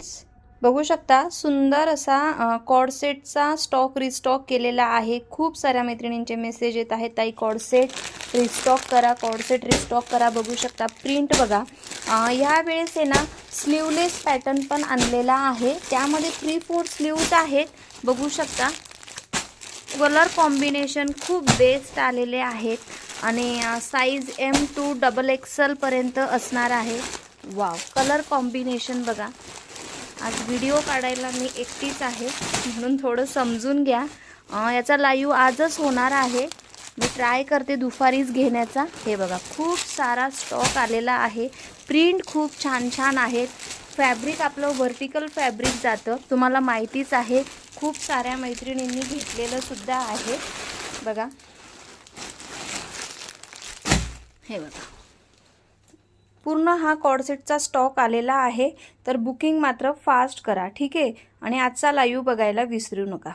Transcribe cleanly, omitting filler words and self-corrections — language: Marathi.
फ्रेंड्स, बघू शकता सुंदर असा कॉर्डसेटचा स्टॉक रिस्टॉक केलेला आहे। खूप साऱ्या मैत्रिणींचे मेसेज येत आहेत, ताई कॉर्डसेट रिस्टॉक करा, कॉर्डसेट रिस्टॉक करा। बघू शकता प्रिंट बघा, ह्या वेळेस आहे ना स्लीवलेस पॅटर्न पण आणलेला आहे, त्यामध्ये 3/4 स्लीव्ज आहेत। बघू शकता कलर कॉम्बिनेशन खूप बेस्ट आलेले आहेत आणि साइज M to XXL पर्यंत असणार आहे। वाव, कलर कॉम्बिनेशन बघा। आज व्हिडिओ काढायला मी एकटीच आहे म्हणून थोडं समजून घ्या। याचा लाईव्ह आजच होणार आहे, मी ट्राय करते दुपारीच घेण्याचा। हे बघा खूप सारा स्टॉक आलेला आहे, प्रिंट खूप छान छान आहेत। फॅब्रिक आपलं व्हर्टिकल फॅब्रिक जातं, तुम्हाला माहितीच आहे, खूप साऱ्या मैत्रिणींनी घेतलेलं सुद्धा आहे। बघा हे बघा पूर्ण हा कॉर्डसेटचा स्टॉक आलेला आहे, तर बुकिंग मात्र फास्ट करा, ठीक आहे। आणि आजचा लाईव्ह बघायला विसरू नका।